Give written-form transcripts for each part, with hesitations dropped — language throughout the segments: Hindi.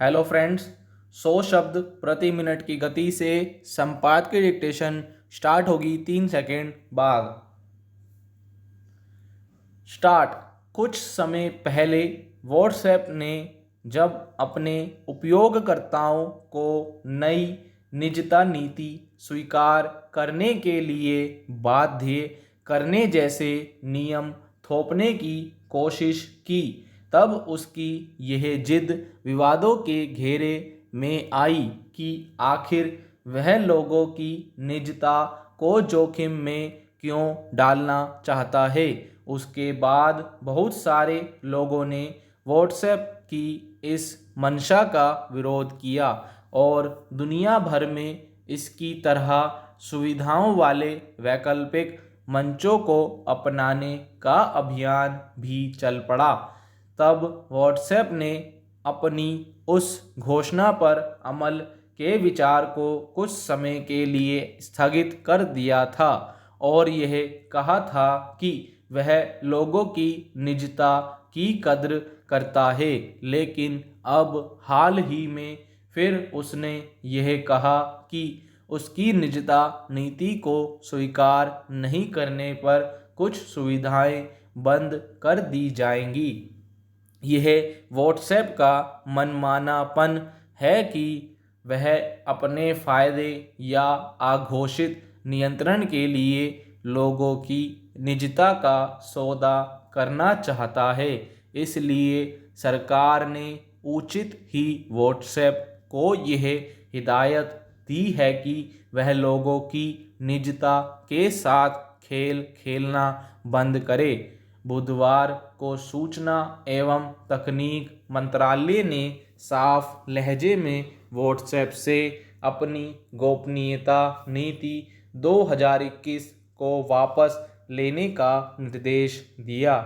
Hello friends. 100 शब्द प्रति मिनट की गति से संपादकीय डिक्टेशन स्टार्ट होगी 3 सेकेंड बाद। स्टार्ट। कुछ समय पहले व्हाट्सएप ने जब अपने उपयोगकर्ताओं को नई निजता नीति स्वीकार करने के लिए बाध्य करने जैसे नियम थोपने की कोशिश की, तब उसकी यह जिद विवादों के घेरे में आई कि आखिर वह लोगों की निजता को जोखिम में क्यों डालना चाहता है। उसके बाद बहुत सारे लोगों ने व्हाट्सएप की इस मंशा का विरोध किया और दुनिया भर में इसकी तरह सुविधाओं वाले वैकल्पिक मंचों को अपनाने का अभियान भी चल पड़ा। तब व्हाट्सएप ने अपनी उस घोषणा पर अमल के विचार को कुछ समय के लिए स्थगित कर दिया था और यह कहा था कि वह लोगों की निजता की कद्र करता है, लेकिन अब हाल ही में फिर उसने यह कहा कि उसकी निजता नीति को स्वीकार नहीं करने पर कुछ सुविधाएं बंद कर दी जाएंगी। यह व्हाट्सएप का मनमानापन है कि वह अपने फायदे या अघोषित नियंत्रण के लिए लोगों की निजता का सौदा करना चाहता है। इसलिए सरकार ने उचित ही व्हाट्सएप को यह हिदायत दी है कि वह लोगों की निजता के साथ खेल खेलना बंद करे। बुधवार को सूचना एवं तकनीक मंत्रालय ने साफ लहजे में व्हाट्सएप से अपनी गोपनीयता नीति 2021 को वापस लेने का निर्देश दिया।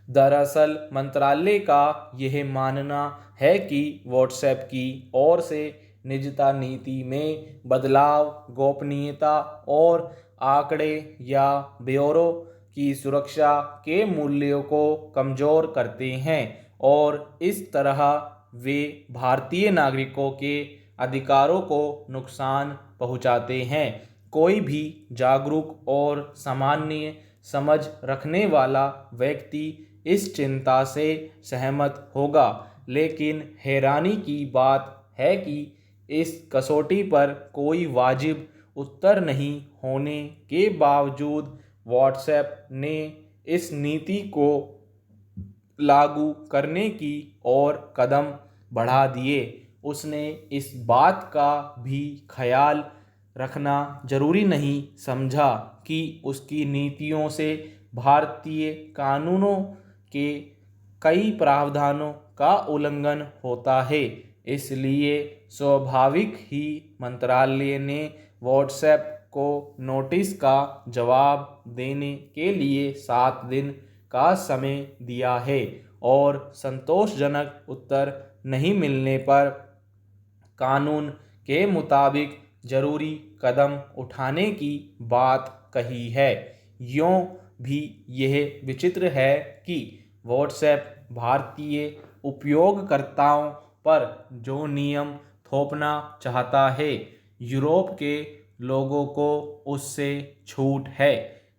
दरअसल मंत्रालय का यह मानना है कि व्हाट्सएप की ओर से निजता नीति में बदलाव गोपनीयता और आंकड़े या ब्यौरों की सुरक्षा के मूल्यों को कमजोर करते हैं और इस तरह वे भारतीय नागरिकों के अधिकारों को नुकसान पहुंचाते हैं। कोई भी जागरूक और सामान्य समझ रखने वाला व्यक्ति इस चिंता से सहमत होगा, लेकिन हैरानी की बात है कि इस कसौटी पर कोई वाजिब उत्तर नहीं होने के बावजूद व्हाट्सएप ने इस नीति को लागू करने की ओर कदम बढ़ा दिए। उसने इस बात का भी ख्याल रखना जरूरी नहीं समझा कि उसकी नीतियों से भारतीय कानूनों के कई प्रावधानों का उल्लंघन होता है। इसलिए स्वाभाविक ही मंत्रालय ने व्हाट्सएप को नोटिस का जवाब देने के लिए 7 दिन का समय दिया है और संतोषजनक उत्तर नहीं मिलने पर कानून के मुताबिक जरूरी कदम उठाने की बात कही है। यूं भी यह विचित्र है कि व्हाट्सएप भारतीय उपयोगकर्ताओं पर जो नियम थोपना चाहता है, यूरोप के लोगों को उससे छूट है।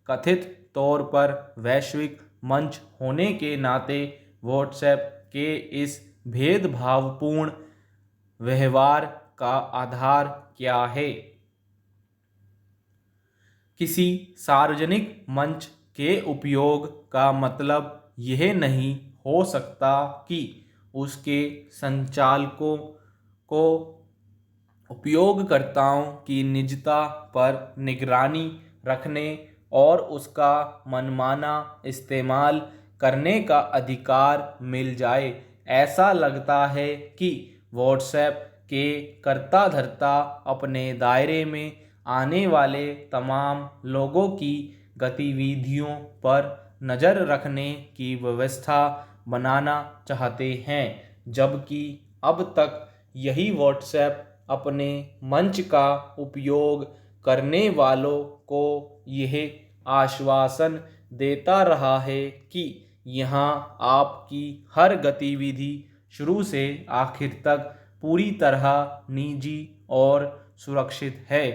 कथित तौर पर वैश्विक मंच होने के नाते व्हाट्सएप के इस भेदभावपूर्ण व्यवहार का आधार क्या है? किसी सार्वजनिक मंच के उपयोग का मतलब यह नहीं हो सकता कि उसके संचालकों को उपयोगकर्ताओं की निजता पर निगरानी रखने और उसका मनमाना इस्तेमाल करने का अधिकार मिल जाए। ऐसा लगता है कि व्हाट्सएप के कर्ता धर्ता अपने दायरे में आने वाले तमाम लोगों की गतिविधियों पर नज़र रखने की व्यवस्था बनाना चाहते हैं, जबकि अब तक यही व्हाट्सएप अपने मंच का उपयोग करने वालों को यह आश्वासन देता रहा है कि यहाँ आपकी हर गतिविधि शुरू से आखिर तक पूरी तरह निजी और सुरक्षित है।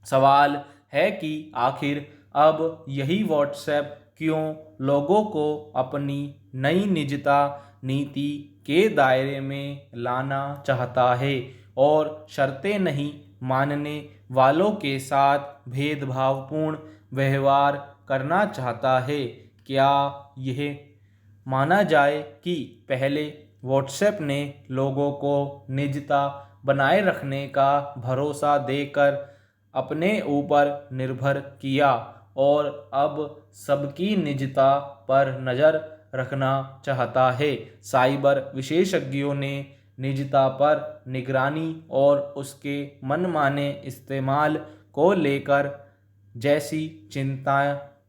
सवाल है कि आखिर अब यही व्हाट्सएप क्यों लोगों को अपनी नई निजता नीति के दायरे में लाना चाहता है और शर्तें नहीं मानने वालों के साथ भेदभावपूर्ण व्यवहार करना चाहता है। क्या यह माना जाए कि पहले व्हाट्सएप ने लोगों को निजता बनाए रखने का भरोसा देकर अपने ऊपर निर्भर किया और अब सबकी निजता पर नज़र रखना चाहता है। साइबर विशेषज्ञों ने निजता पर निगरानी और उसके मनमाने इस्तेमाल को लेकर जैसी चिंता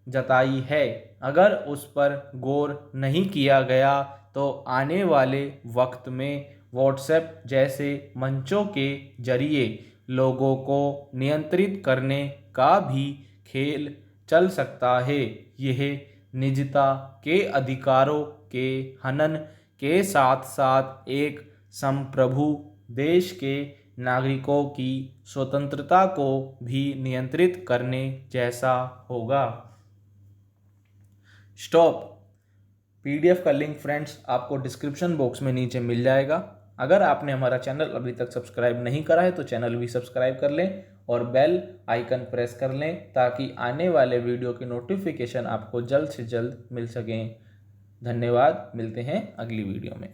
जताई है। अगर उस पर गौर नहीं किया गया तो आने वाले वक्त में व्हाट्सएप जैसे मंचों के जरिए लोगों को नियंत्रित करने का भी खेल चल सकता है। यह निजता के अधिकारों के हनन के साथ साथ एक संप्रभु देश के नागरिकों की स्वतंत्रता को भी नियंत्रित करने जैसा होगा। स्टॉप पीडीएफ का लिंक फ्रेंड्स आपको डिस्क्रिप्शन बॉक्स में नीचे मिल जाएगा। अगर आपने हमारा चैनल अभी तक सब्सक्राइब नहीं करा है तो चैनल भी सब्सक्राइब कर लें और बेल आइकन प्रेस कर लें ताकि आने वाले वीडियो की नोटिफिकेशन आपको जल्द से जल्द मिल सकें। धन्यवाद, मिलते हैं अगली वीडियो में।